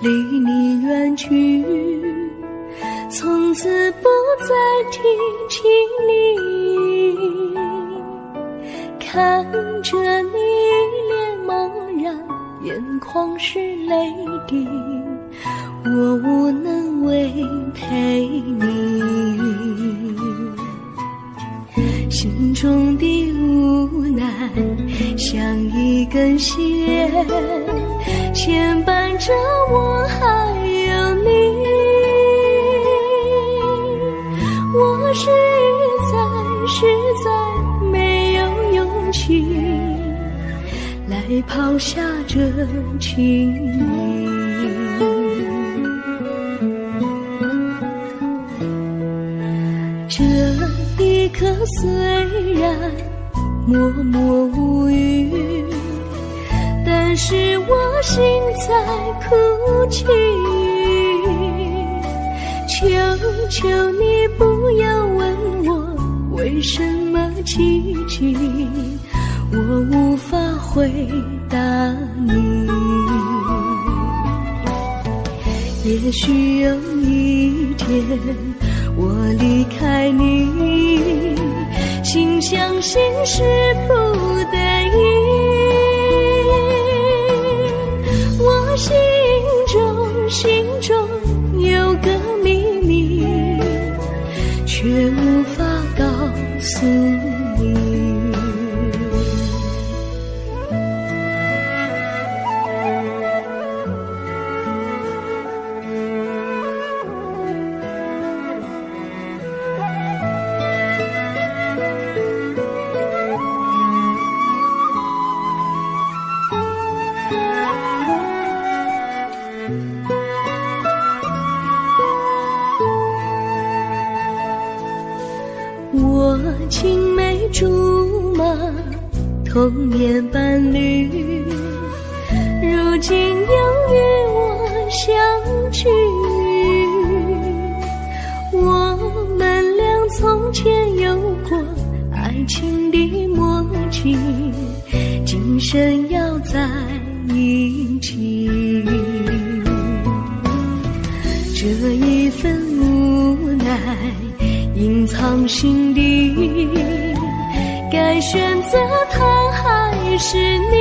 离你远去，从此不再提起你。看着你一脸茫然，眼眶是泪滴，我无能为陪你。心中的无奈像一根线，牵绊着我还有你。我实在没有勇气来抛下这情谊。这一刻虽然默默无语，但是我心在哭泣。求求你不要问我为什么奇迹，我无法回答你。也许有一天我离开你，心相信是不得已。我心中有个秘密，却无法告诉你。我青梅竹马，童年伴侣，如今又与我相聚。我们俩从前有过爱情的默契，今生要在一起。这一份无奈隐藏心底，该选择他还是你？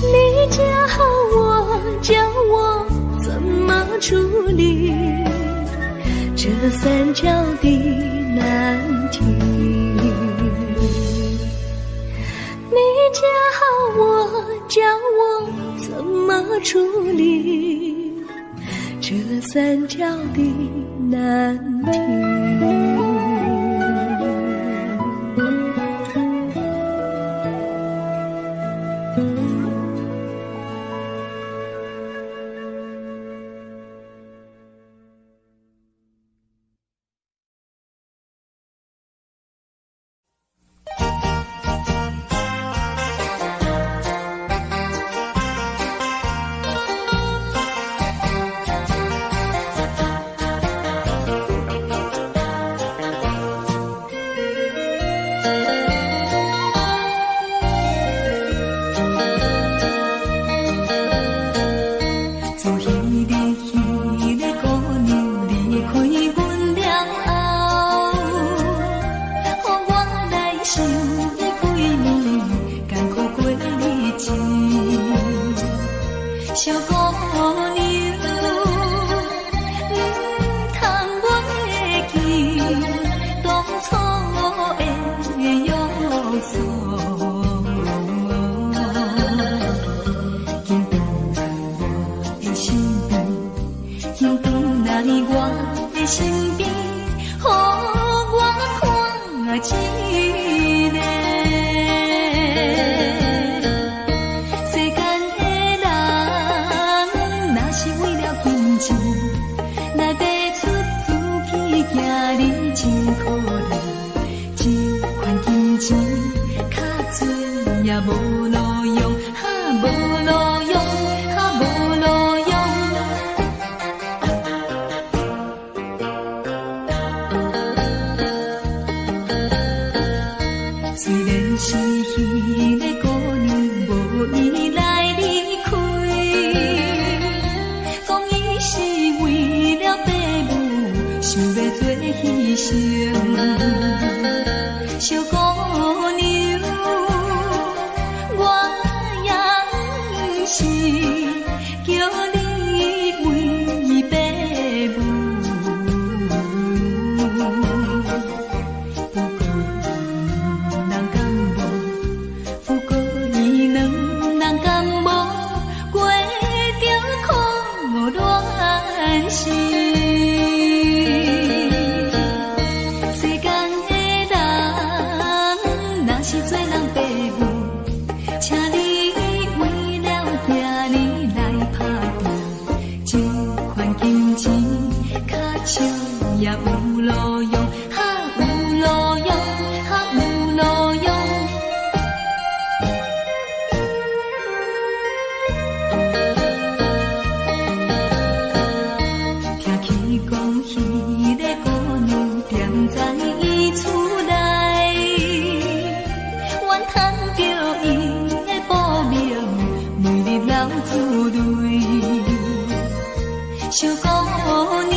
你教我怎么处理这三角的难题？你教我怎么处理这三角的难题？虽然是彼个姑娘无依赖。小姑娘，我也是叫你为爸母。不过伊两人敢无过着苦恋时。也有路用，哈有路用，哈有路用。听起讲迄个姑娘踮在伊厝内，怨叹着伊的报名，每日流珠泪。小姑娘。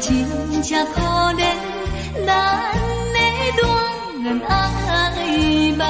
真正可怜，咱的恋爱梦。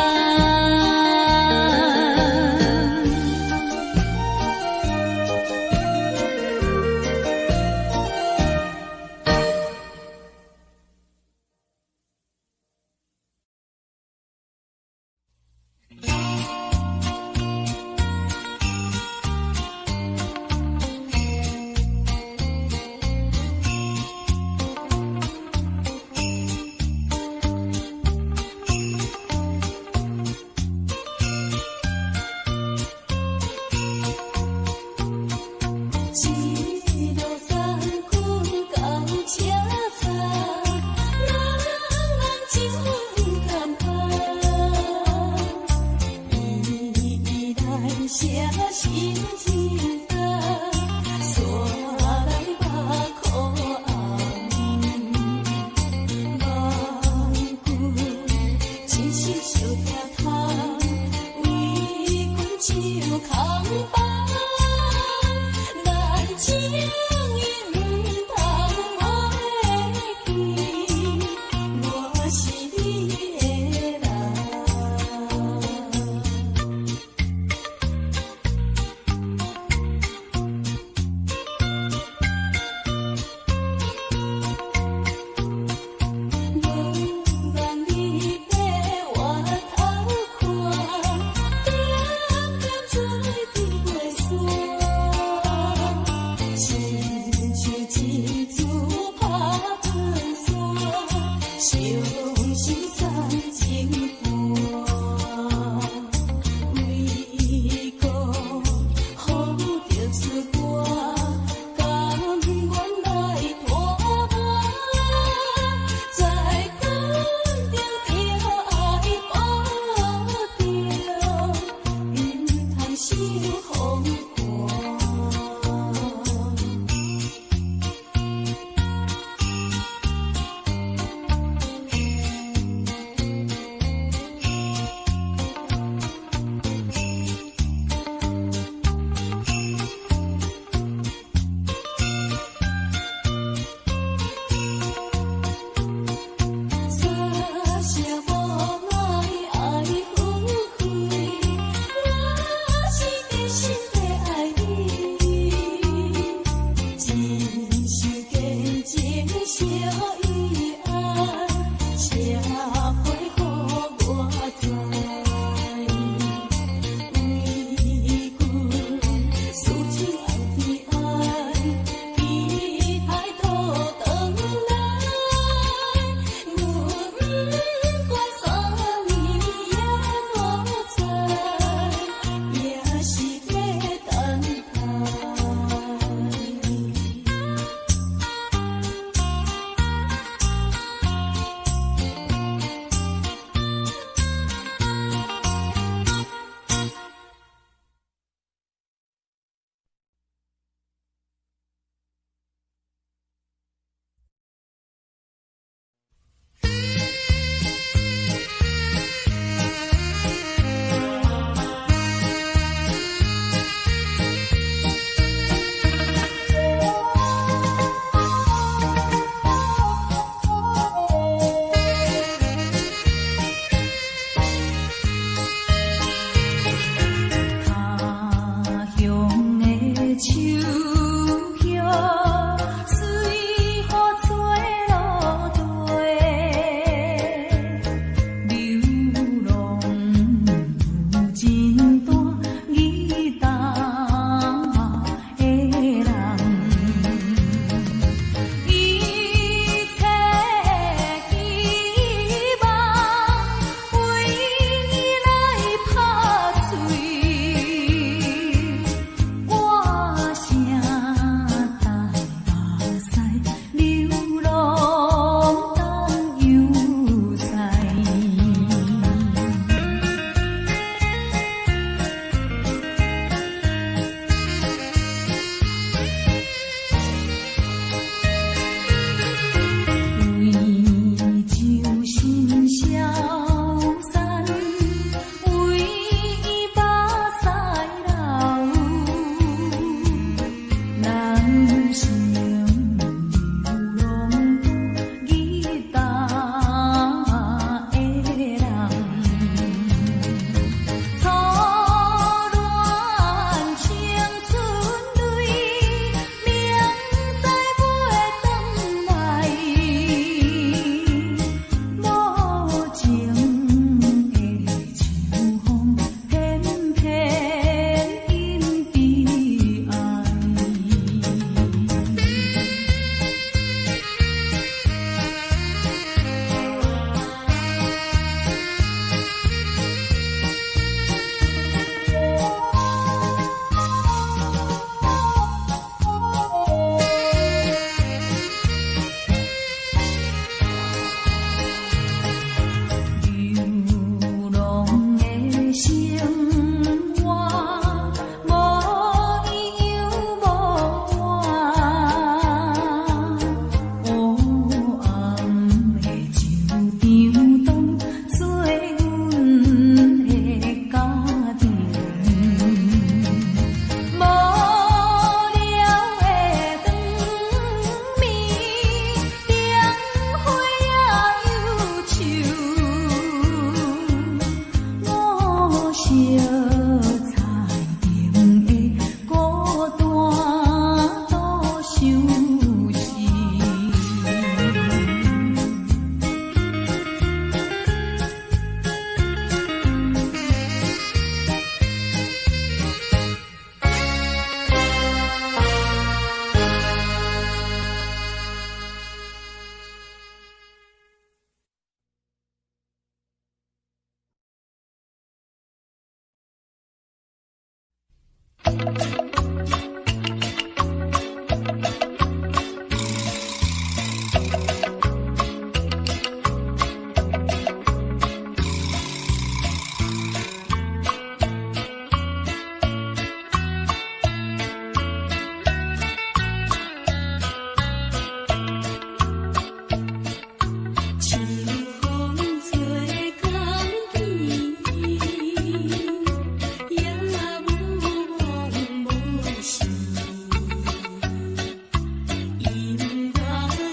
夜夜半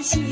着你。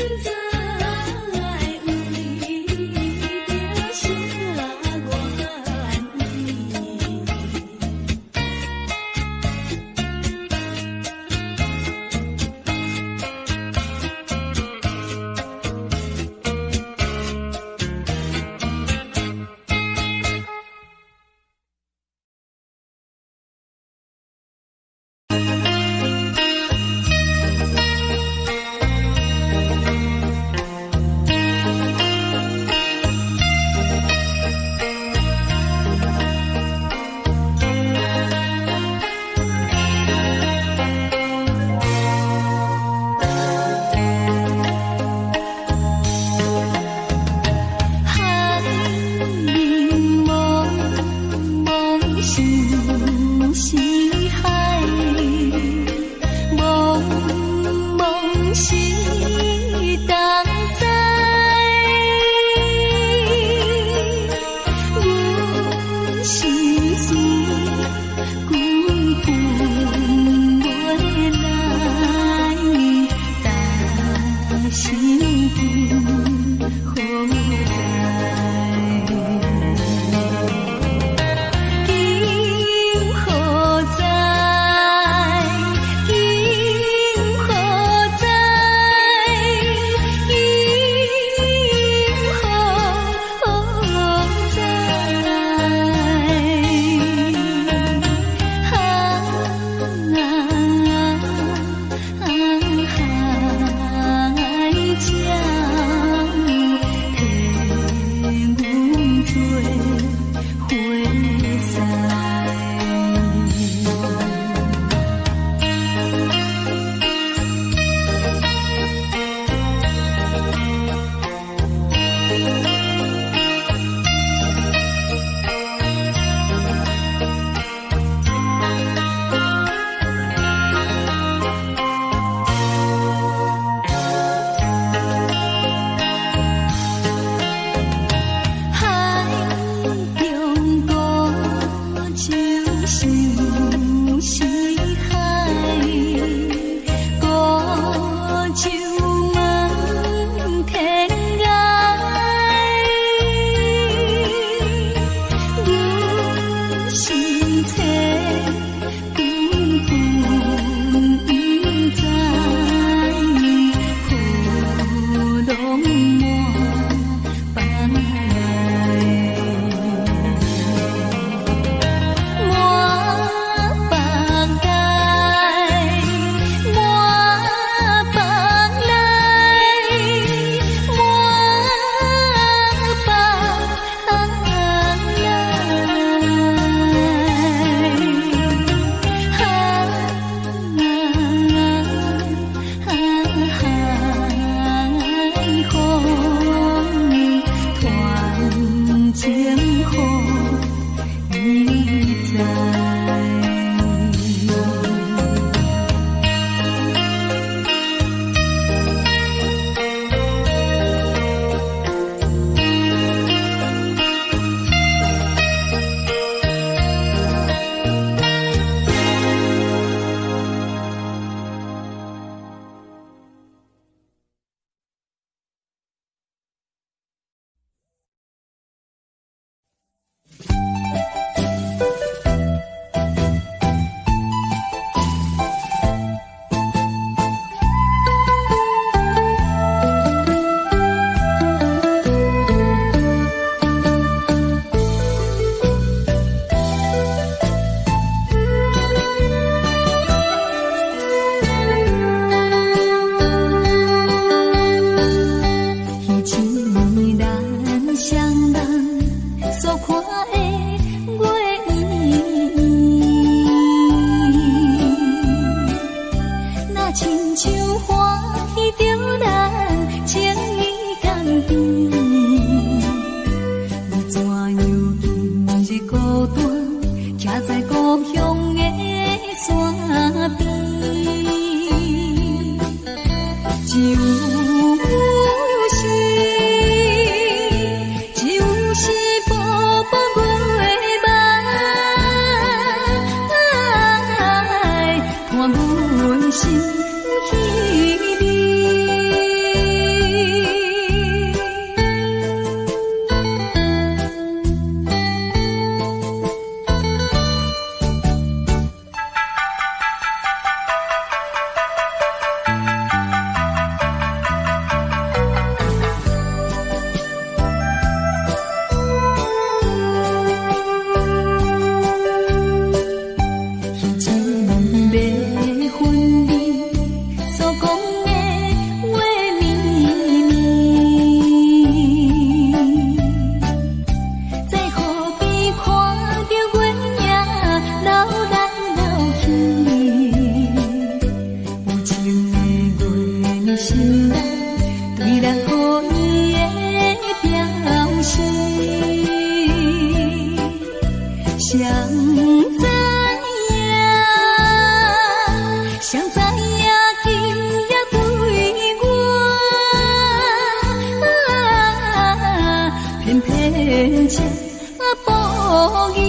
心稀微，的心内，对咱好意的表示，谁知影，谁知影，今夜对我，偏偏却不义。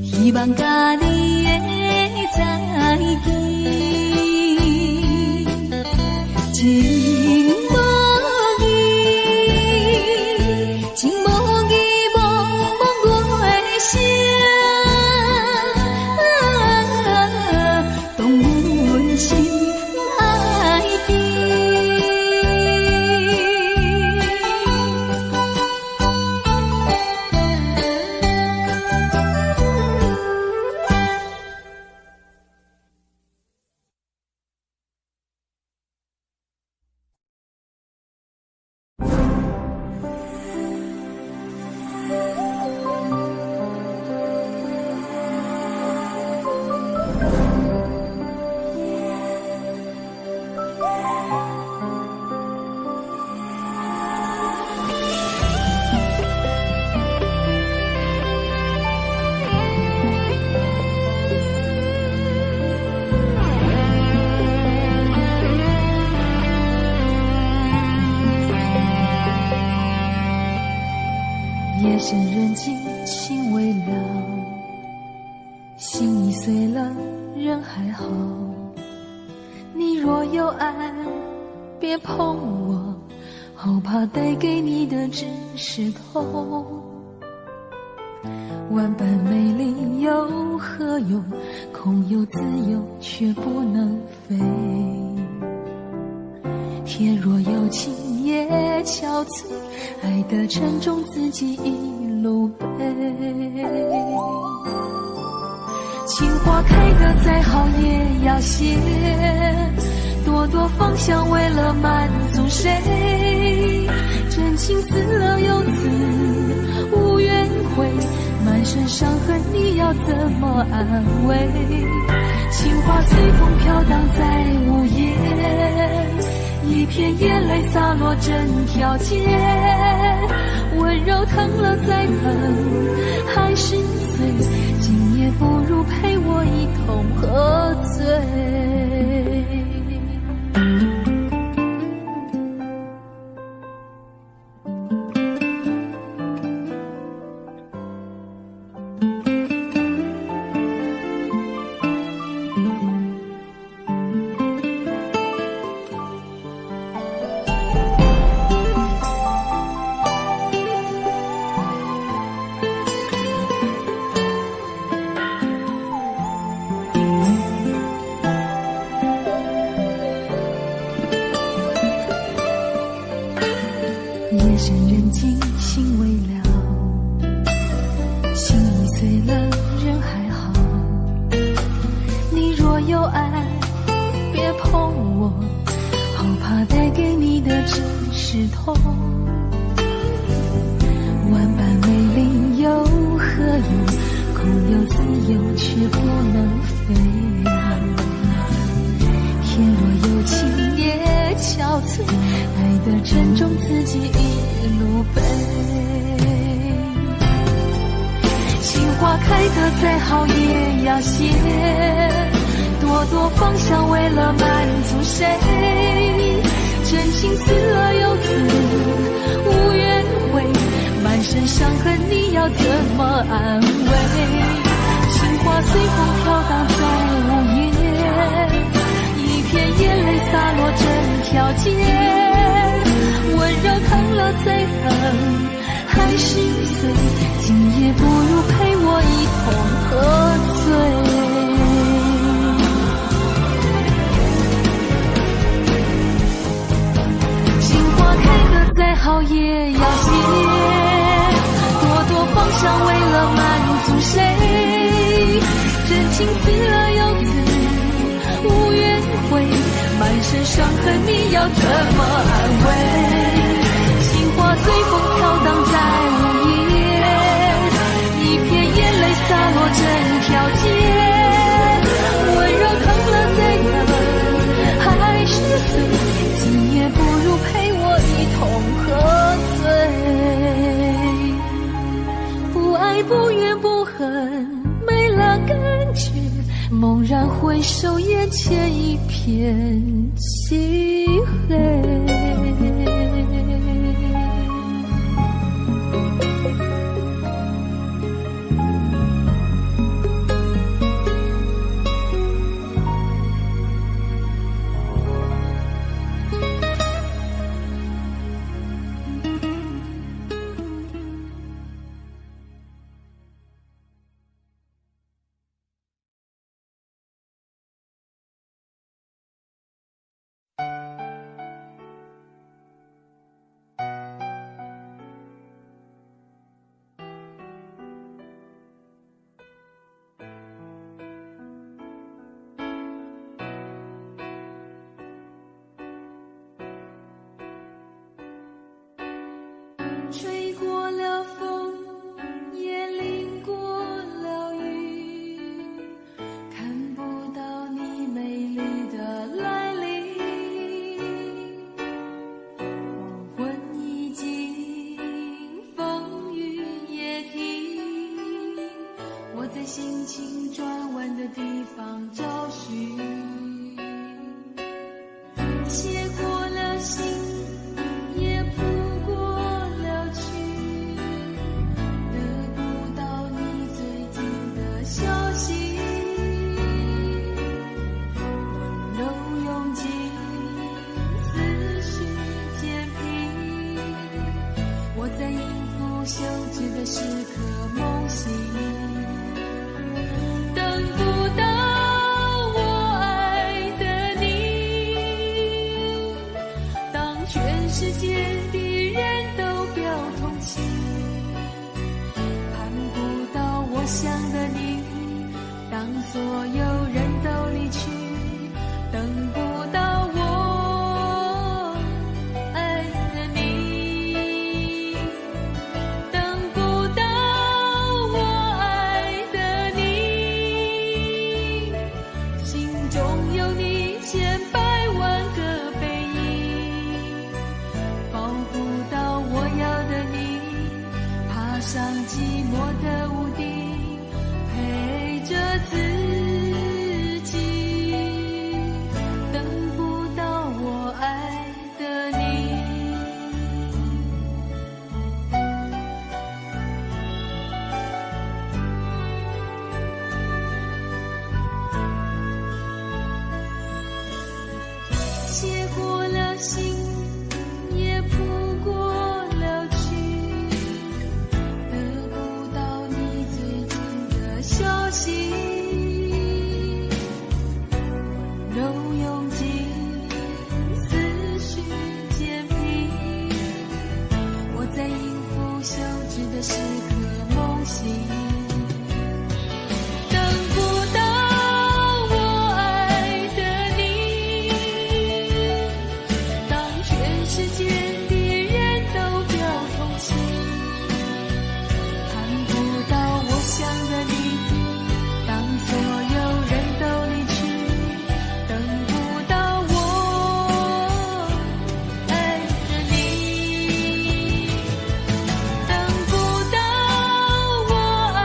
希望甲你会在一起，情无义，情无义，茫茫月色，当阮心爱悲。夜深人静，心微凉，心已碎了，人还好。你若有爱，别碰我，好怕带给你的只是痛。万般美丽又何用？空有自由，却不能飞。天若有情也憔悴，爱的沉重自己一路背。情花开得再好也要谢，朵朵芳香为了满足谁？真情死了又死无怨悔，满身伤痕你要怎么安慰？情花随风飘荡在午夜，一片眼泪洒落整条街，温柔疼了再疼还是碎，今夜不如陪我一同喝醉。夜深人静，心微凉，心已碎了，人还好。你若有爱，别碰我，好怕带给你的只是痛。万般美丽又何用？空有自由，却不能飞。天若有情也憔悴，爱的沉重自己一路背。情花开得再好也要谢，朵朵芳香为了满足谁？真情死了又死无怨悔，满身伤痕你要怎么安慰？情花随风飘荡在午夜，一片眼泪洒落整条街，温柔疼了了最恨，还心碎，今夜不如陪我一同喝醉。心花开得再好也要谢，朵朵芳香为了满足谁？真情刺了又刺，无怨悔，满身伤痕你要怎么安慰？心花随风飘荡在午夜，一片眼泪洒落整条街，温柔疼了再疼还是碎，今夜不如陪我一同喝醉。不爱不怨不恨，没了感觉，猛然回首，眼前一片漆黑。吹过了风，也淋过了雨，看不到你美丽的来临。黄昏已经，风雨也停，我在心情转弯的地方找寻，写过了信，也谱过了曲，得不到你最近的消息，温柔拥进思绪渐平，我在应付休止的时刻梦醒，等不到我爱的你，当全世界的人都表同情，盼不到我想的你，当所有人都离去，等不到我爱的你，等不到我爱的你，心中有你千百万个背影，抱不到我要的你，爬上寂寞的屋顶，陪着自己，等不到我爱的你。写过了信，也谱过了曲，得不到你最近的消息，温柔拥进思绪渐平，我在应付休止的时刻梦醒，等不到我爱的你，当全世界的人都表同情，盼不到我想的你，当所有人都离去，等不到我爱的你，等不到我爱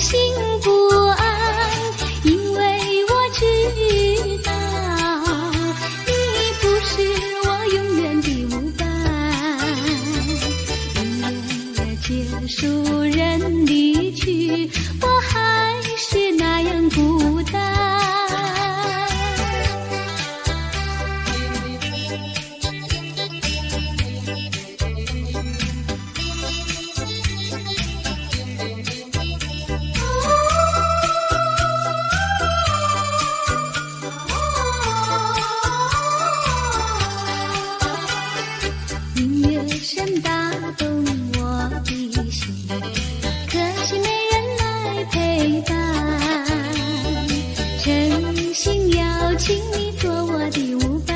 心不安，因为我知道你不是我永远的舞伴。音乐结束，人离去，我还是那样孤单。打动我的心，可惜没人来陪伴。诚心邀请你做我的舞伴，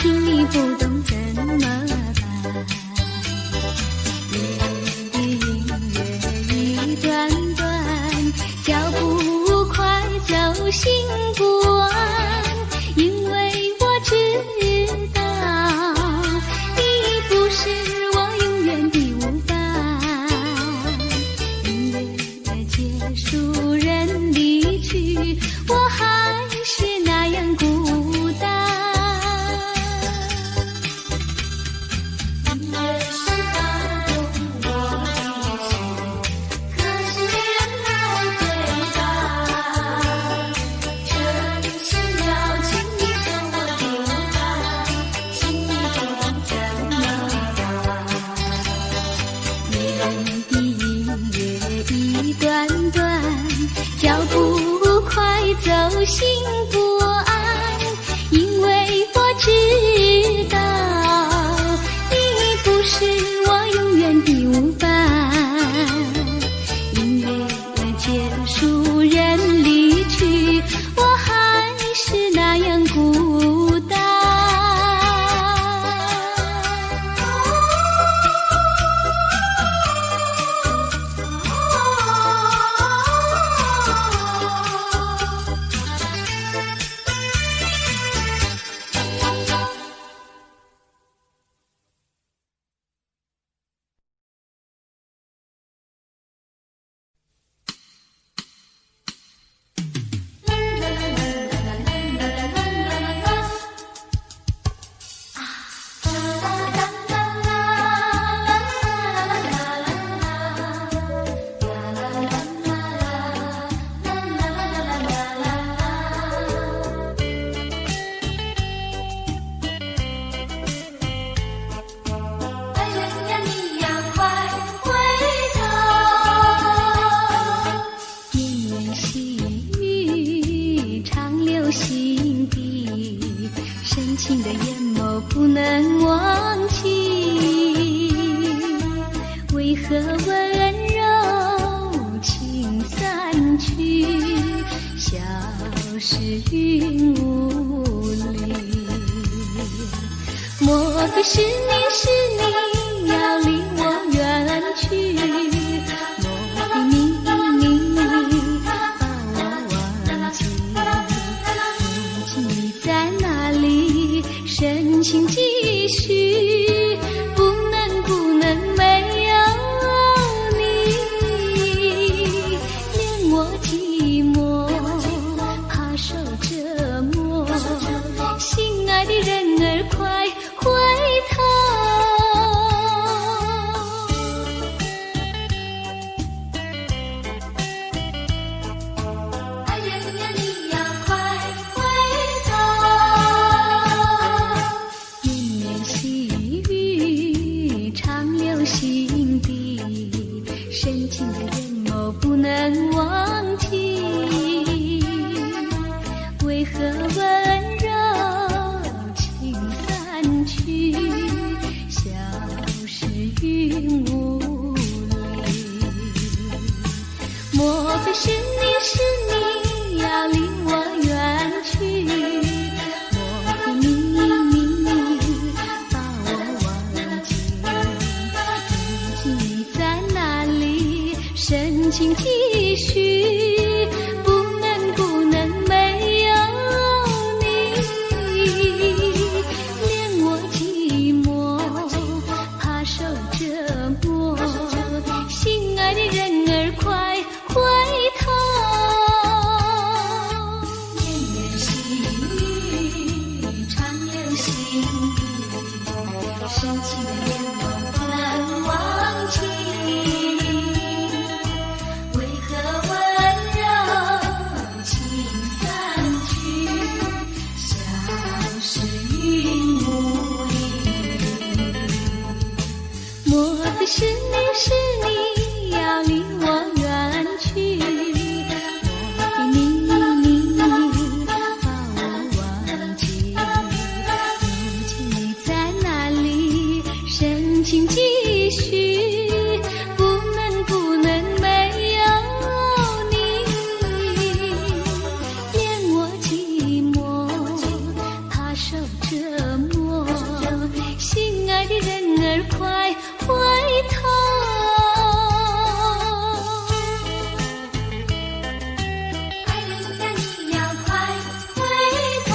请你不懂怎么办。你的音乐一段段，脚步快，走心不安，因为我知道是我永远的舞伴。音乐结束，人离去，我还是那样孤单。音乐声打动我的心，可是没人来陪伴。诚心邀请你做我的舞伴，请你不懂怎么一段段，脚步快，走心不安，因为我知道你不是我永远的舞伴。音乐结束，人离去，我还是那样孤单。深情的眼眸不能忘记，为何温柔情散去，消失云雾里。莫非是你要离我远去，莫非你把我忘记，如今你在哪里？深情继续，不能没有你，连我寂寞怕受折磨，心爱的人儿快回头。爱人呀，你呀快回头，绵绵细雨长留心底，深情的眼眸不能忘记，为何温柔情散去，消失云雾里。莫非是你要离我远去，莫非你把我忘记，如今你在哪里？深情继续，不能没有你，连我寂寞怕受折磨，心爱的人儿快回深情的眼望不能忘记，为何温柔情散去，像是云雾里。莫非是你要离我远去？我的你把我忘记，如今你在哪里？深情继续，不能没有你，念我寂寞，怕受折磨，心爱的人儿快回头。爱人呀，你要快回头。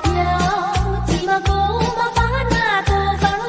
有寂寞不麻烦那多放了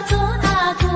做阿哥。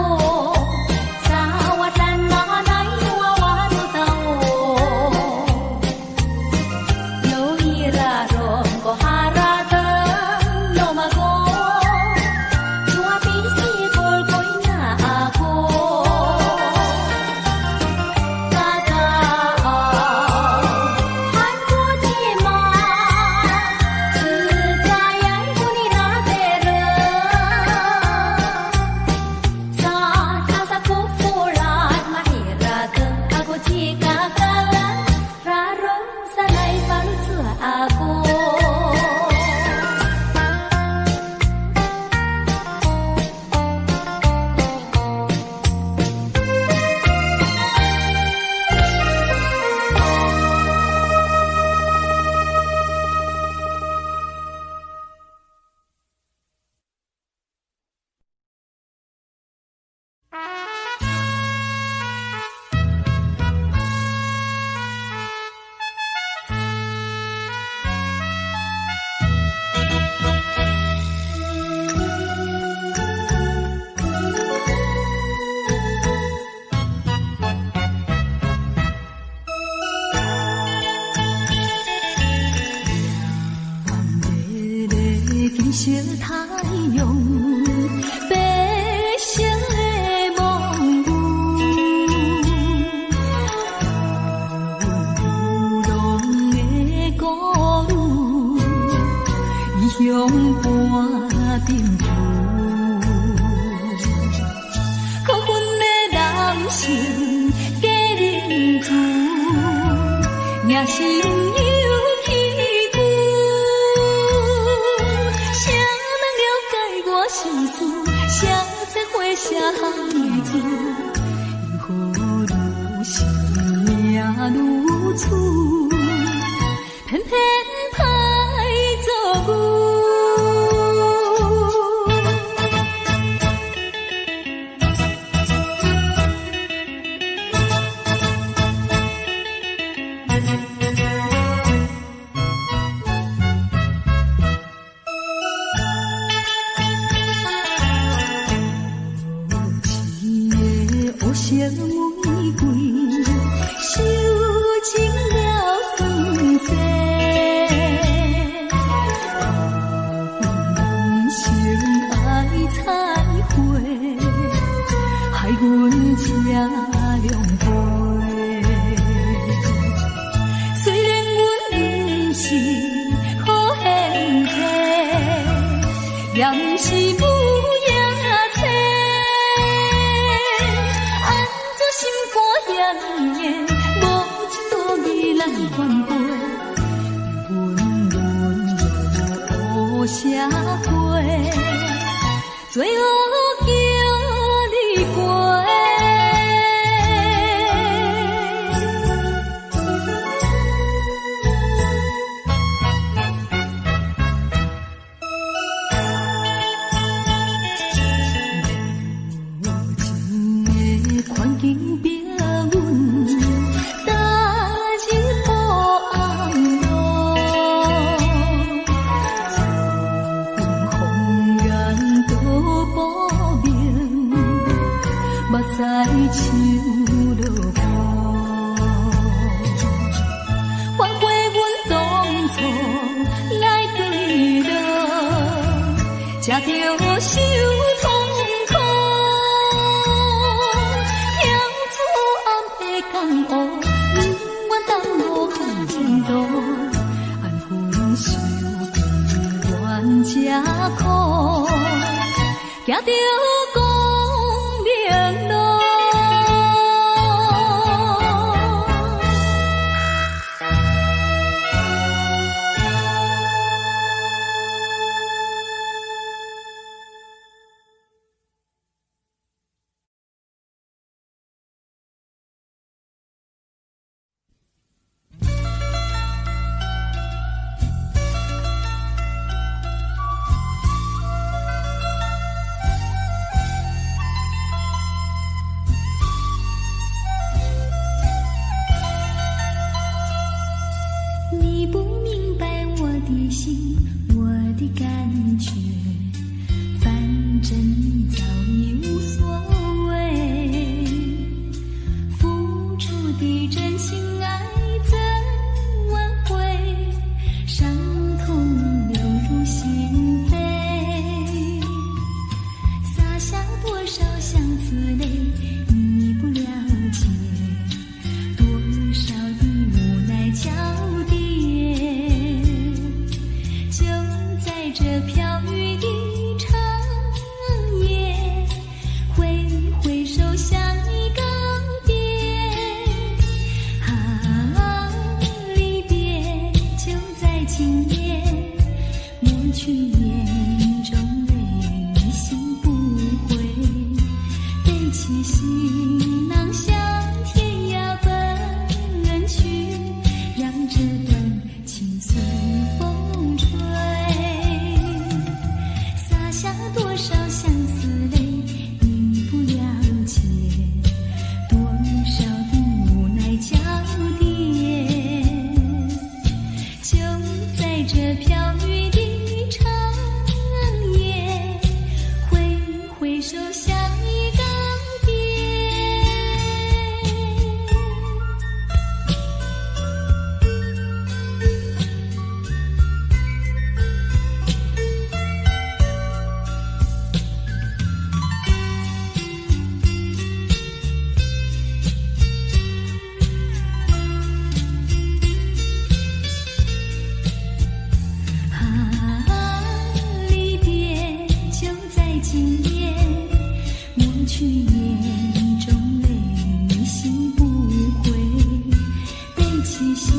也是有气骨。谁能了解我心事？谁才会写行字？因何愈想命愈苦，偏偏歹做牛。小玫瑰，收尽了酸涩，人生爱彩花，害阮吃凉杯。虽然阮不是好现世，也不是母爷妻。心肝炎炎，无一朵美咱翻飞，温润无社会，最后叫你过。环境变阮，大日不安乐，风眼都不明，目屎像落雨。反悔阮当初来对落，才着受痛苦。江湖，阮等无限前途，安分守己，愿吃苦，行着光明路。你不明白我的心，我的感觉，反正你早已无所谓。付出的真心爱怎挽回？伤痛流入心扉，洒下多少相思泪，你不了解，多少的无奈交叠。这飘雨的长夜，挥挥手向你告别。啊，离别就在今夜，抹去眼中泪，心不悔。背起行囊向天涯奔去，让这段情随风吹。下多少相思泪，你不了解，多少的无奈交叠，就在这飘雨的长夜，挥挥手向你告别。去眼中泪，心不悔，背起行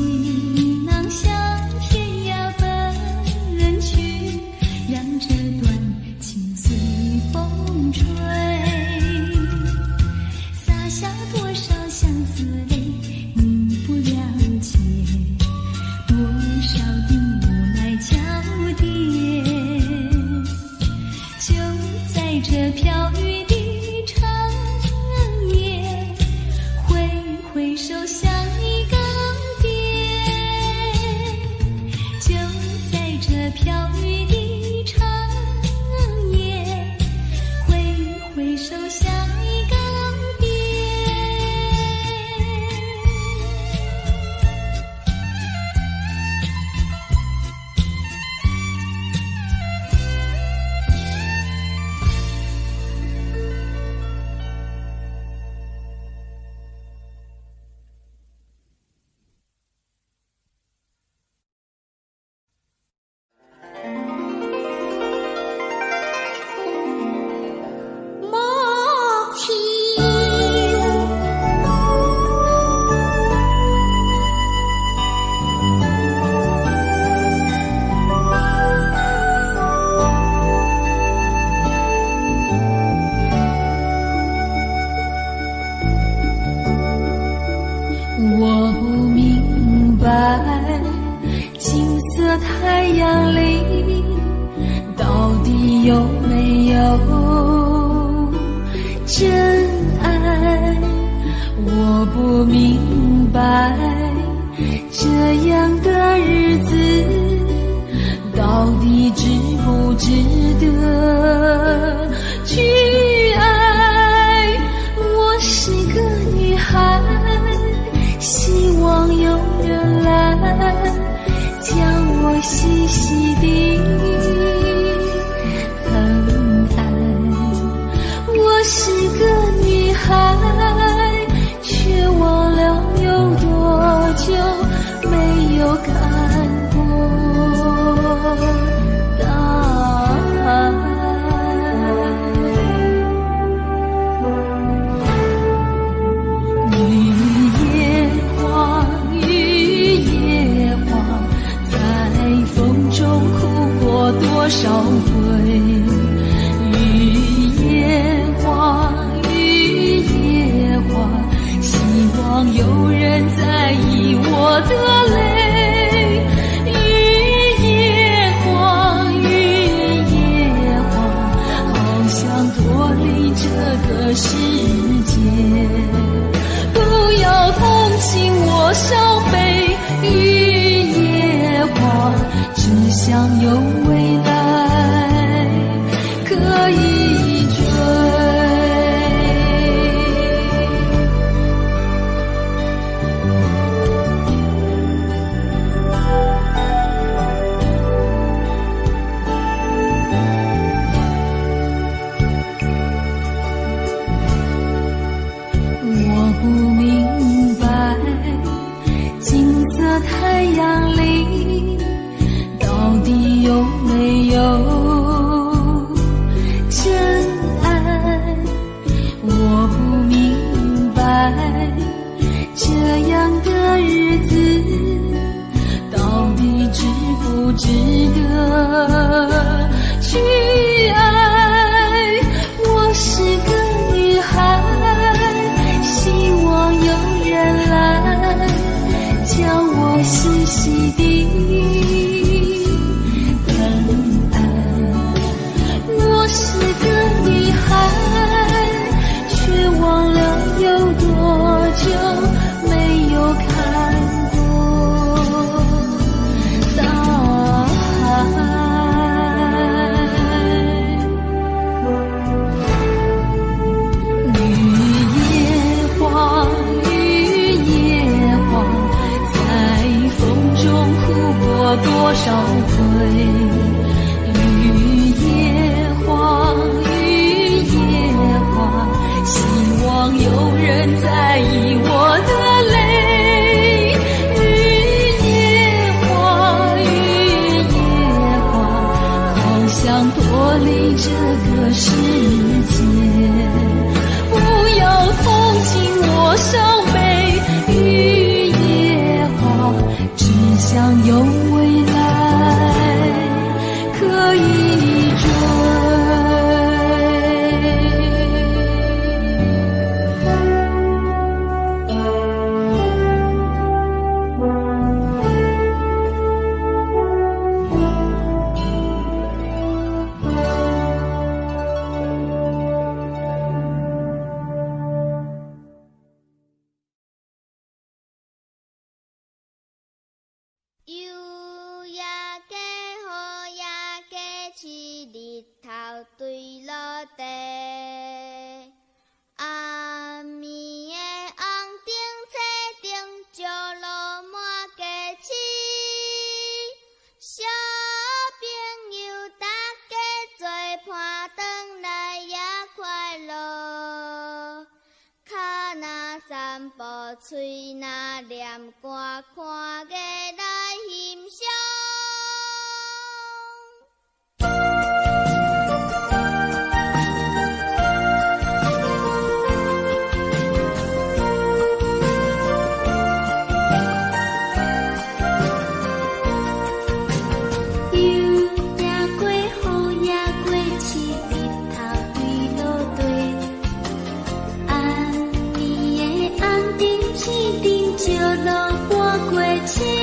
白，金色太阳里到底有没有真爱？我不明白，这样的日子到底值不值得去爱？我是个女孩，希望有人来将我细细地疼爱。我是个女孩，却忘了有多久没有看过大海。雨也黄，雨也黄，在风中哭过多少回。雨也黄，雨也黄，希望有人在意我的泪。雨也黄，雨也黄，好想脱离这个世界。不要同情我伤悲，雨也黄，只想有未来可以追。我不明白，金色太阳里到底有没有真爱？我不明白，这样的日子到底值不值得去爱？我是个女孩，希望有人来将我细细地疼爱。我是个女孩，却忘了有多久没有看过大海。多少回，雨也黄，雨也黄，希望有人在意我的泪。雨也黄，雨也黄，好想脱离这个世界。不要同情我伤悲，雨也黄，只想有未来可以追。对落地，暗暝的红灯车顶，石路满街市。小朋友大家做伴转来也快乐，脚若散步，嘴若念歌，看月来欣赏。一定就能过过去。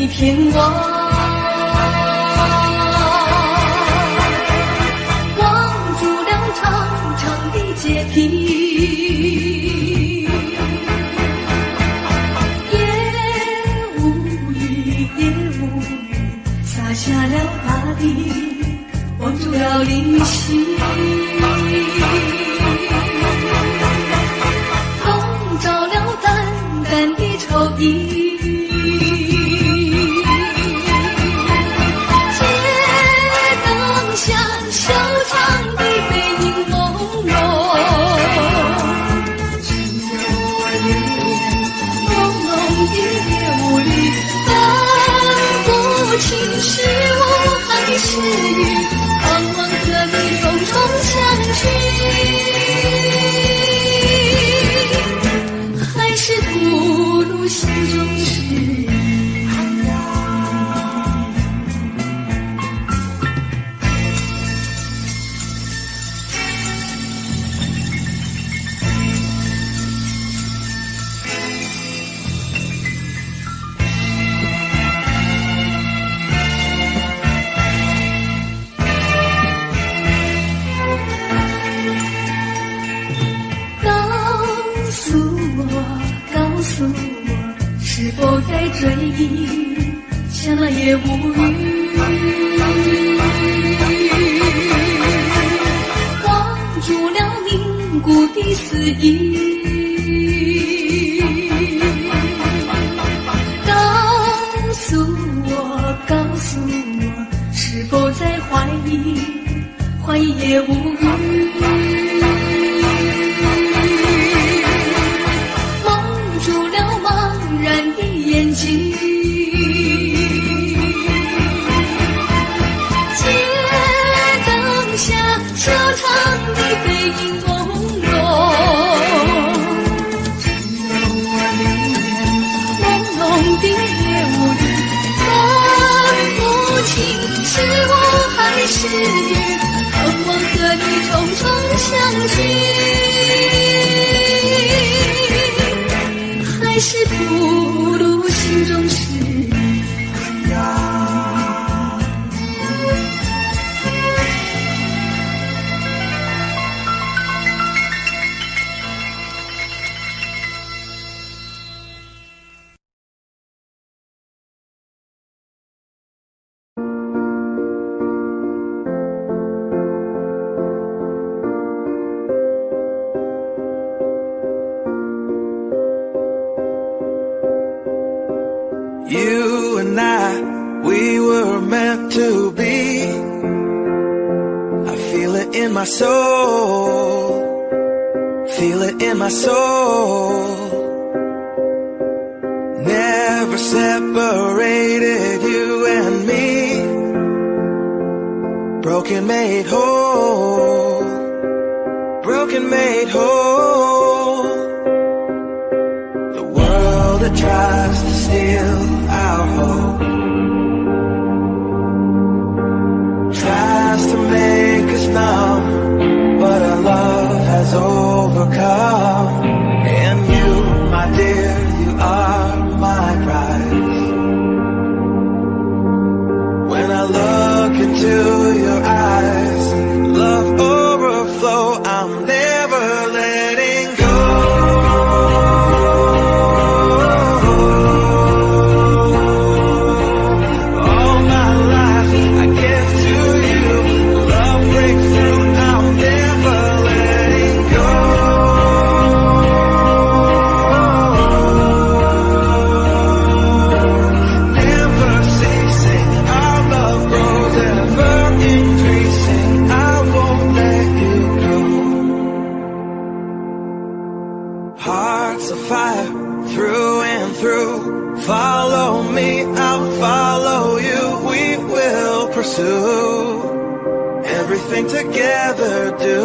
一片瓦，望住了长长的阶梯，也无语，也无语，洒下了大地，望住了离席。风着了淡淡的愁意，是我还是雨，盼望和你重重相聚，还是吐露心中事。是否在追忆，想了也无语，望住了凝固的思忆，告诉我，是否在怀疑，怀疑也无语，眼睛，街灯下修长的背影朦胧，只有我的朦胧的夜雾里，分不清是我还是雨，盼望和你重重相聚，还是吐露心中事。You and I, we were meant to be. I feel it in my soul, feel it in my soul. Never separated, you and me. Broken made whole, broken made whole. The world that tries to steal our hope tries to make us numb, but our love has overcome. And you, my dear, you are my prize. When I look into your eyes, love overflow, I'm never letting go. Hearts of fire through and through. Follow me, I'll follow you. We will pursue everything together, do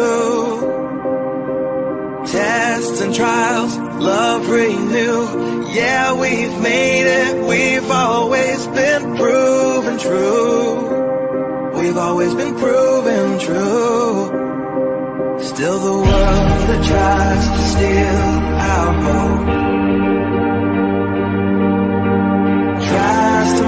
tests and trials, love renew. Yeah, we've made it, we've always been proven true. We've always been proven true. Still the world that tries to steal our hope tries to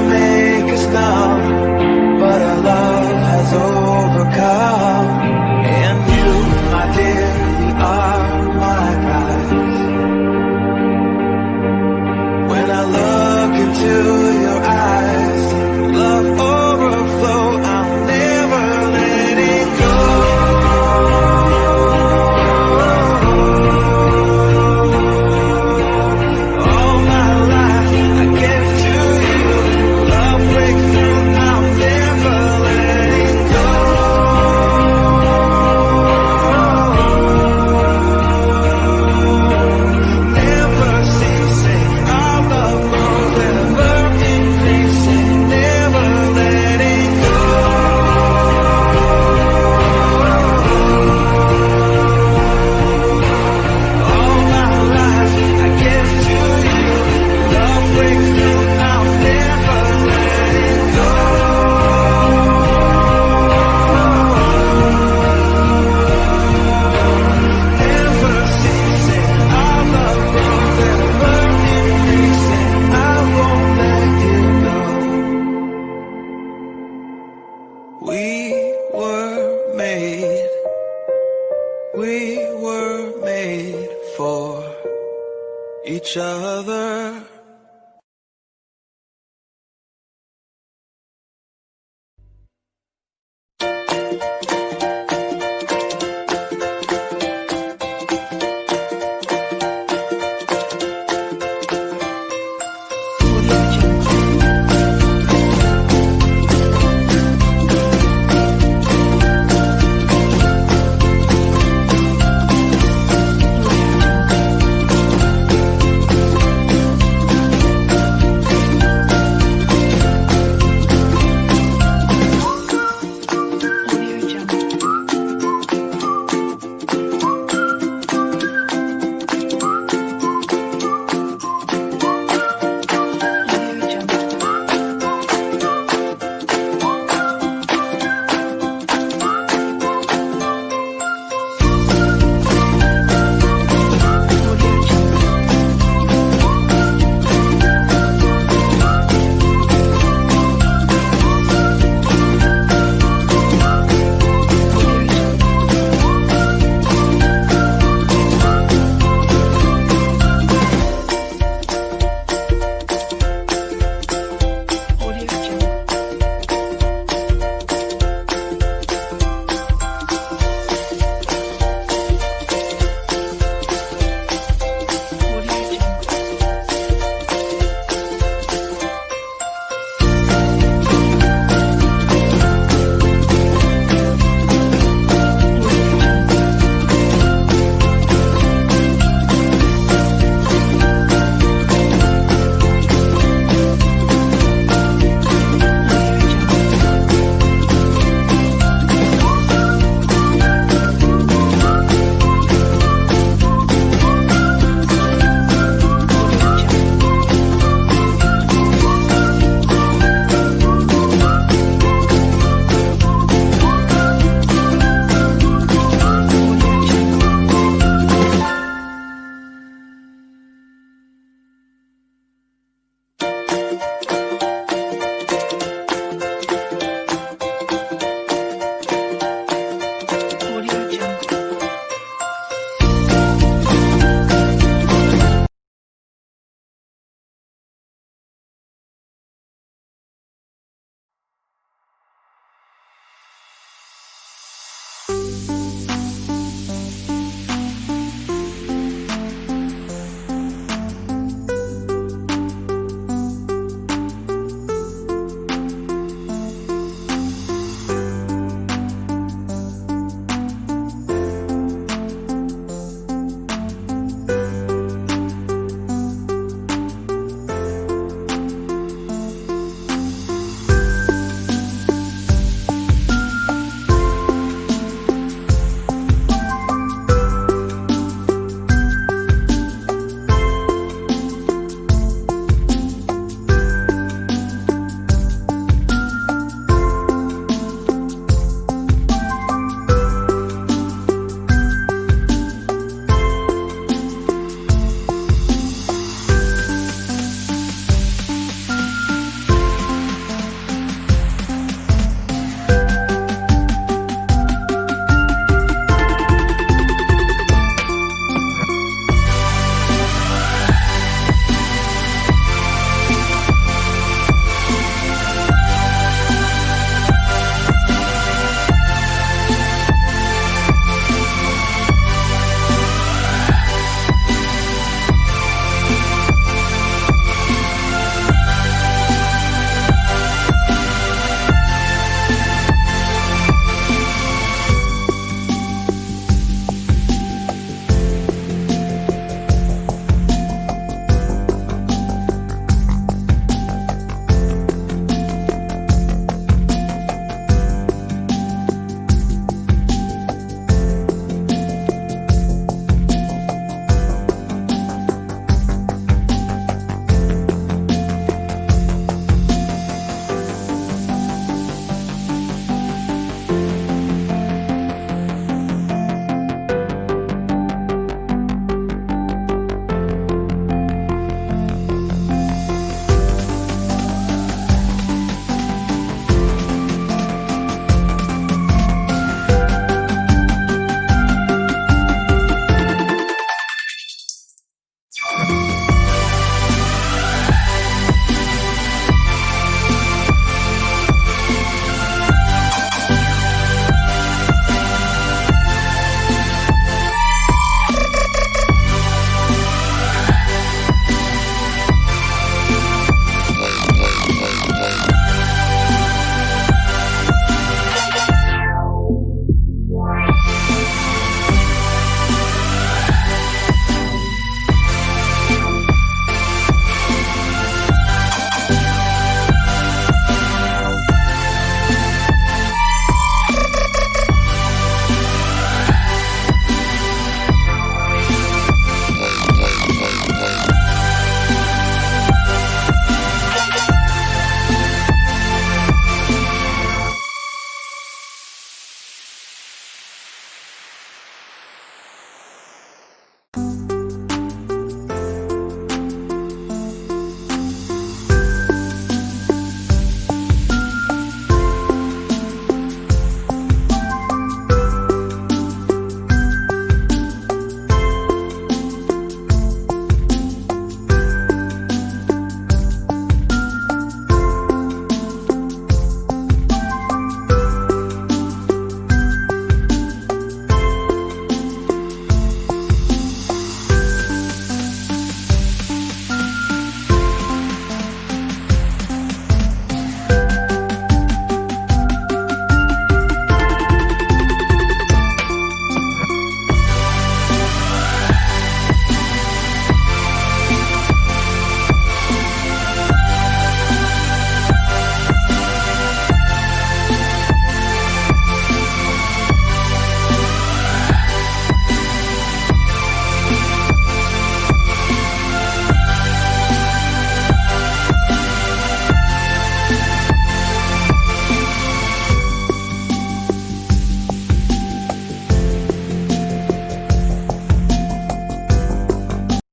each other.